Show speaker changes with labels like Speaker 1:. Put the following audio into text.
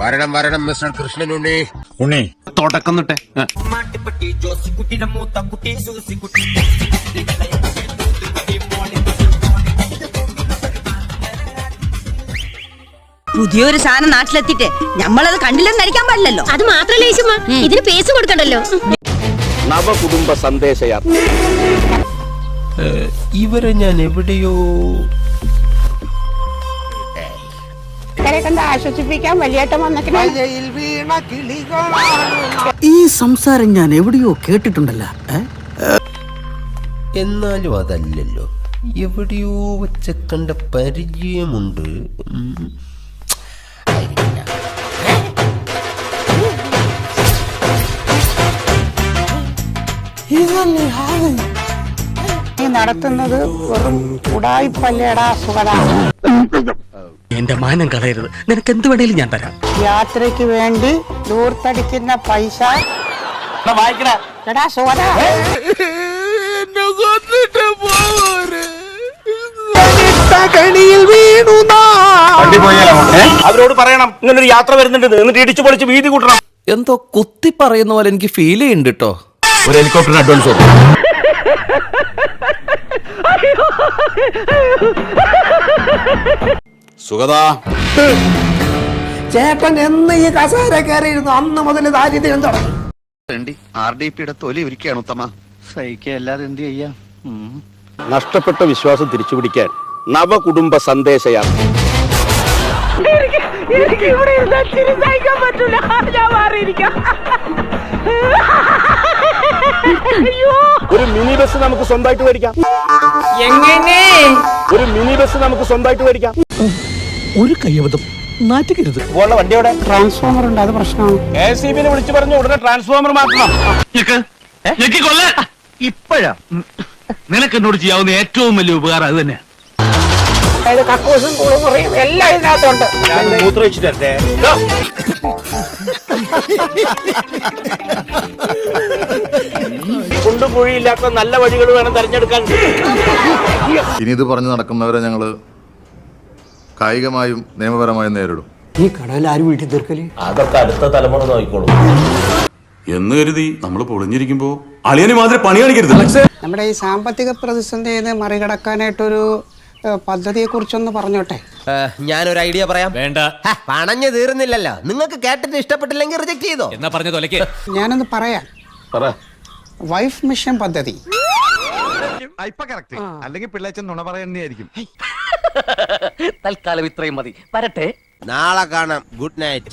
Speaker 1: വരണം വരണം മിസ്റ്റർ കൃഷ്ണനുണ്ണി.
Speaker 2: ഉണ്ണി
Speaker 3: തുടക്കം തൊട്ടേ
Speaker 4: പുതിയൊരു സാധനം നാട്ടിലെത്തിട്ട് നമ്മളത് കണ്ടില്ലെന്ന് നടിക്കാൻ പാടില്ലല്ലോ.
Speaker 5: അത് മാത്രല്ല ഈശുമ്മ, ഇതിന് പേസ് കൊടുക്കണ്ടല്ലോ.
Speaker 6: നവകുടുംബ സന്ദേശയാത്ര.
Speaker 3: ഇവരെ ഞാൻ എവിടെയോ
Speaker 7: ആശ്വസിപ്പിക്കാൻ വലിയേട്ടൻ വന്നിട്ട്
Speaker 8: ഈ സംസാരം ഞാൻ എവിടെയോ കേട്ടിട്ടുണ്ടല്ലോ.
Speaker 3: എന്നാലും അതല്ലല്ലോ, എവിടെയോ വെച്ച കണ്ട പരിചയമുണ്ട്.
Speaker 7: നീ നടത്തുന്നത് വെറും ഉടായിപ്പല്ലേടാ സുഗത.
Speaker 8: എന്റെ മാനം കളയരുത്, നിനക്ക് എന്ത് വേണേലും ഞാൻ തരാം.
Speaker 7: യാത്രയ്ക്ക് വേണ്ടി ദൂർത്തടിക്കുന്ന പൈസ എടാ സുഗത.
Speaker 6: അവരോട് പറയണം ഇങ്ങനൊരു യാത്ര വരുന്നുണ്ട്, എന്നിട്ട് ഇടിച്ചു പൊളിച്ച് വീതി കൂട്ടണം.
Speaker 8: എന്തോ കുത്തി പറയുന്ന പോലെ എനിക്ക് ഫീൽ ചെയ്യുന്നുണ്ട് കേട്ടോ.
Speaker 6: ഒരു ഹെലികോപ്റ്റർ അഡ്വാൻസ് കൊടുക്കും. സുഗത,
Speaker 8: ചേട്ടൻ എന്ന് ഈ കസേര കയറിയിരുന്നു അന്ന് മുതൽ ദാരിദ്ര്യം തുടങ്ങി.
Speaker 6: RDPയുടെ തൊലി ഒരുക്കുകയാണ് ഉത്തമ.
Speaker 8: സഹിക്കല്ലാതെ എന്ത് ചെയ്യാം.
Speaker 6: നഷ്ടപ്പെട്ട വിശ്വാസം തിരിച്ചുപിടിക്കാൻ നവകുടുംബ സന്ദേശയാത്ര.
Speaker 7: എനിക്ക് ഇവിടെ ഇരുന്നാൽ ചിരി സഹിക്കാൻ പറ്റൂല. ഞാൻ മാറിയിരിക്കാം.
Speaker 6: ഒരു മിനി ബസ് നമുക്ക് സ്വന്തമായിട്ട് മേടിക്കാം.
Speaker 7: എങ്ങനെ
Speaker 6: ഒരു മിനി ബസ് നമുക്ക് സ്വന്തമായിട്ട് മേടിക്കാം.
Speaker 8: ഒരു കയ്യബദ്ധം നാറ്റുകരുത്.
Speaker 6: വണ്ടിയോടെ
Speaker 7: ട്രാൻസ്ഫോമർ ഉണ്ട്, അത് പ്രശ്നമാണ്.
Speaker 6: ACB വിളിച്ചു പറഞ്ഞു ഉടനെ ട്രാൻസ്ഫോമർ മാറ്റണം.
Speaker 2: ഇപ്പോഴാ നിനക്ക് എന്നോട് ചെയ്യാവുന്ന ഏറ്റവും വലിയ ഉപകാരം അത് തന്നെ.
Speaker 7: അതായത് കക്കൂസും കുളിമുറിയും എല്ലാം ഇതിനകത്തുണ്ട്.
Speaker 6: മൂത്രം വെച്ചിട്ടേ കുണ്ടും കുഴിയില്ലാത്ത നല്ല വഴികൾ വേണം തെരഞ്ഞെടുക്കാൻ.
Speaker 9: ഇനി ഇത് പറഞ്ഞു നടക്കുന്നവരെ ഞങ്ങള് കായികമായും നിയമപരമായും നേരിടും.
Speaker 8: ഈ കടയിൽ ആരും വീട്ടിൽ തീർക്കല്.
Speaker 6: അതൊക്കെ അടുത്ത തലമുറ നോക്കിക്കോളും
Speaker 9: എന്ന് കരുതി നമ്മൾ പൊളിഞ്ഞിരിക്കുമ്പോ അളിയന് മാതിരി പണി കാണിക്കരുത്.
Speaker 7: നമ്മുടെ ഈ സാമ്പത്തിക പ്രതിസന്ധിയെ മറികടക്കാനായിട്ടൊരു പദ്ധതിയെ കുറിച്ചൊന്ന് പറഞ്ഞോട്ടെ.
Speaker 3: ഞാനൊരു ഐഡിയ പറയാം. വേണ്ട, പണഞ്ഞു തീർന്നില്ലല്ലോ. നിങ്ങൾക്ക് കേട്ടിട്ട് ഇഷ്ടപ്പെട്ടില്ലെങ്കിൽ റിജക്ട് ചെയ്തോ എന്നാ പറഞ്ഞ തൊലക്ക്.
Speaker 7: ഞാനൊന്ന് പറയാം. വൈഫ് മിഷൻ പദ്ധതി.
Speaker 2: അല്ലെങ്കിൽ പിള്ളേച്ചൻ നുണ പറയുന്നതായിരിക്കും.
Speaker 8: തൽക്കാലം ഇത്രയും മതി, വരട്ടെ.
Speaker 3: നാളെ കാണാം. Good night.